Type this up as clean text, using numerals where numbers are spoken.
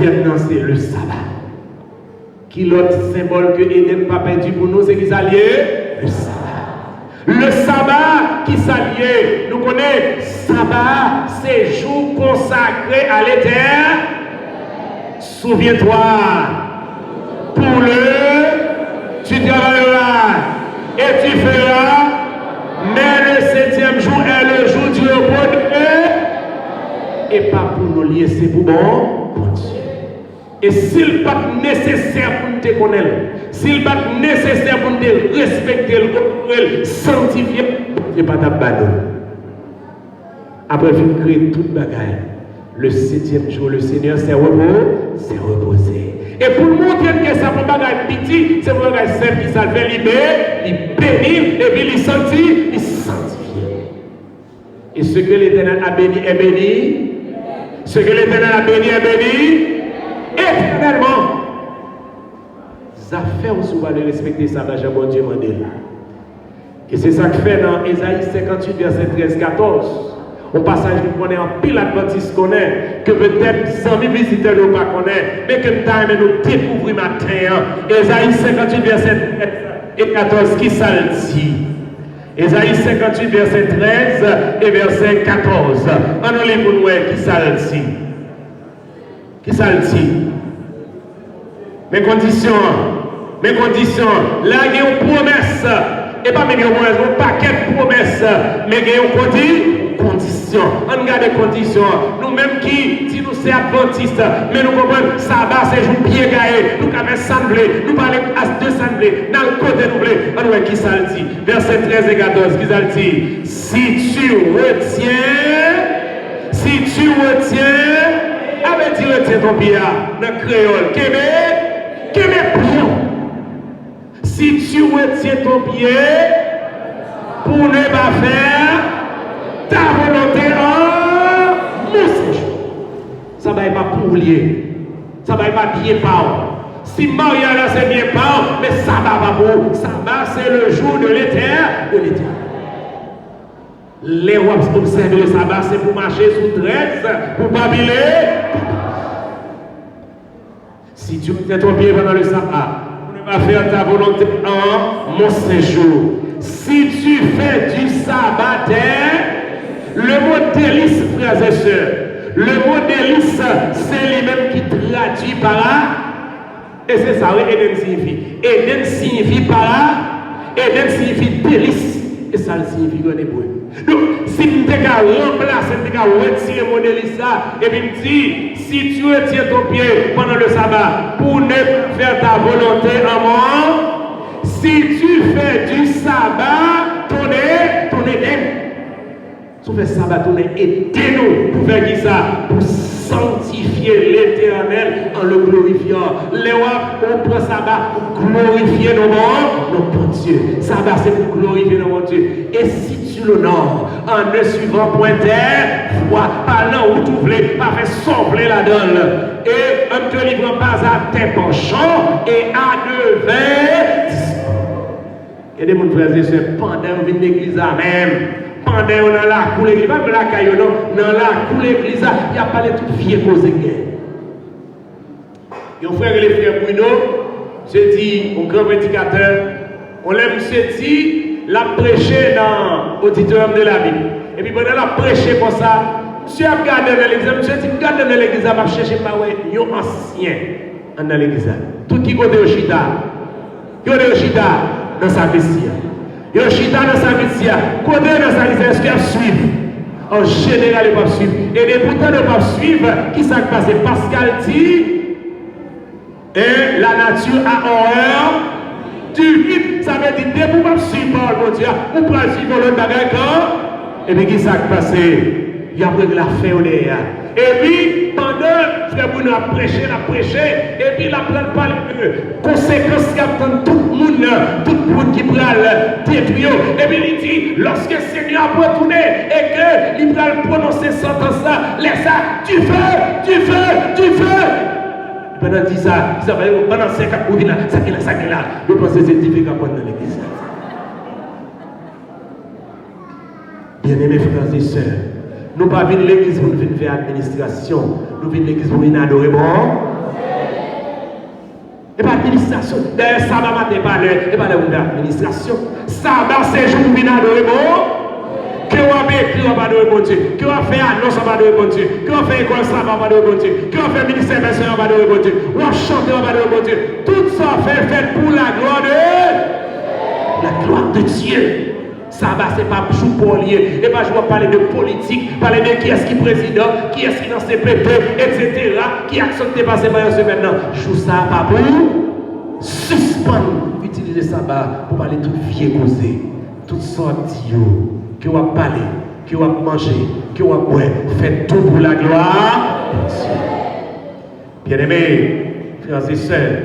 Maintenant, c'est le sabbat. Qui l'autre symbole que Éden pas perdu pour nous, c'est qui s'allier? Le sabbat. Le sabbat qui s'allier. Nous connaissons sabbat, c'est jour consacré à l'Éternel. Souviens-toi, pour tu travailleras et tu feras, mais le 7e jour est le jour du repos de Dieu. Et pas pour nous lier, c'est pour Dieu. Et s'il n'est pas nécessaire pour nous te connaître, s'il n'est pas nécessaire pour nous te respecter, le sanctifier, il n'y a pas d'abandon. Après, il crée toute bagaille. Le 7e jour, le Seigneur s'est reposé. Et pour montrer que ça ne peut pas être petit, c'est pour bagaille simple qui s'alve libérer, il bénit, et puis il sanctifie, il sanctifie. Et ce que l'Éternel a béni est béni. Ce que l'Éternel a béni est béni. Éternellement. Ça fait aussi de respecter ça, bon Dieu m'a dit. Et c'est ça que fait dans Ésaïe 58, verset 13-14. Au passage, nous connaissons en pile Adventiste connaît, que peut-être 100 000 visiteurs ne pas connaître, mais que nous découvrons matin. Ésaïe 58, verset 13 et 14, qui ça le dit? Ésaïe 58, verset 13 et verset 14. On nous lit pour nous qui ça le dit? Qui ça le dit? Mes conditions. Là, il y a une promesse. Et pas même un paquet de promesses, mais il y a une condition. On regarde les conditions. Nous-mêmes qui, si nous sommes adventistes, mais nous comprenons, sabbat c'est jour bien gaillé. Nous avons assemblé, nous parlons de assemblée, dans le côté nous on voit qui ça le dit. Verset 13 et 14, qui ça le dit? Si tu retiens, avec tu retiens ton pied dans le créole, qu'est-ce pion? Si tu retiens ton pied pour ne pas faire ta volonté en mon séjour, ça ne va pas pour lier, ça ne va pas bien par. Si Maria là c'est bien par, mais ça va pas pour. Ça va, c'est le jour de l'éternel. Les rois observent le sabbat, c'est pour marcher sous 13, pour pas biler. Si tu retiens ton pied pendant le sabbat, à faire ta volonté en mon séjour. Si tu fais du sabbat, le mot délice, frères et sœurs, le mot délice, c'est lui-même qui traduit par là. Et c'est ça, oui, Eden signifie. Eden signifie par là, Eden signifie délice. Et ça le signifie en hébreu. Donc, si tu as remplacé, tu as retiré mon délice, et puis me dit, si tu retires ton pied pendant le sabbat pour ne pas faire ta volonté en moi, si tu fais du sabbat, ton Éden. Si tu fais sabbat, ton aidez-nous pour faire qui ça? Pour sanctifier l'Éternel en le glorifiant. Les rois, on prend sabbat pour glorifier nos morts, nos bons Dieu. Sabbat, c'est pour glorifier nos bons Dieu. Et si tu l'honores en ne suivant point terre, foi, parlant où tu voulais, pas faire sembler la donne. Et en te livrant pas à tes penchants et à devers. Il y a des gens frères et sœurs, pendant qu'on vient l'église même. Pendant qu'on a la cour l'église, pas la caillou, non, dans la cour l'église, il n'y a pas les tout vieux causes de guerre. Et on frère et les frères Bruno, je dis au grand prédicateur, on l'aime, se dit, la prêcher dans l'auditorium de la Bible. Et puis pendant la prêcher pour ça, monsieur a regardé dans l'église, monsieur dit, regarde dans l'église, va chercher pas un ancien dans l'église. Tout qui côté au Chita, dans sa vestia. Yoshida dans sa vie, côté dans sa vie, est-ce qu'il suivre? En général, il ne va pas suivre. Et pourtant, il ne va pas suivre. Qui s'est passé? Pascal dit, et la nature a horreur du vide. Ça veut dire, dès que vous ne suivez pas, mon Dieu, vous pouvez suivre l'autre bagage. Et puis, qui s'est passé? Il y a pris de la fin au derrière. Et puis, pendant que vous a prêché, et puis il a pris par conséquences qui attendent tout le monde qui prend détruire. Et puis il dit, lorsque le Seigneur a retourné et qu'il va prononcer sentence là, laisse ça, du feu. Pendant 10 ans, pendant 5 ans, vous dites là, ça qui est là. Je pense que c'est difficile dans l'église. Bien-aimés frères et sœurs, nous ne venons pas l'église pour nous faire administration. Nous venons l'église pour nous adorer. Bon. Et pas administration. D'ailleurs, sabbat matin, pas l'administration. Sabbat, c'est jour où on adorer bon. Que on va écrire, on va adorer bon Dieu. Que on va faire annonce, on va adorer bon Dieu. Que on va faire école, on va adorer bon Dieu. Que on va faire ministère personnel, on va adorer bon Dieu. On va chanter, on va adorer bon Dieu. Tout ça fait pour la gloire de Dieu. Sabbat, ce n'est pas jour pour lier. Et pas jouer parler de politique, parler de qui est-ce qui est président, qui est-ce qui est dans CPP, etc. Qui accepte de passer par ce maintenant. Joue ça, pas pour suspendre, utiliser sabbat pour parler de tout vieux causé, toutes sortes que vous parler, que vous manger, que vous boire. Faites tout pour la gloire. Bien-aimés, frères et sœurs,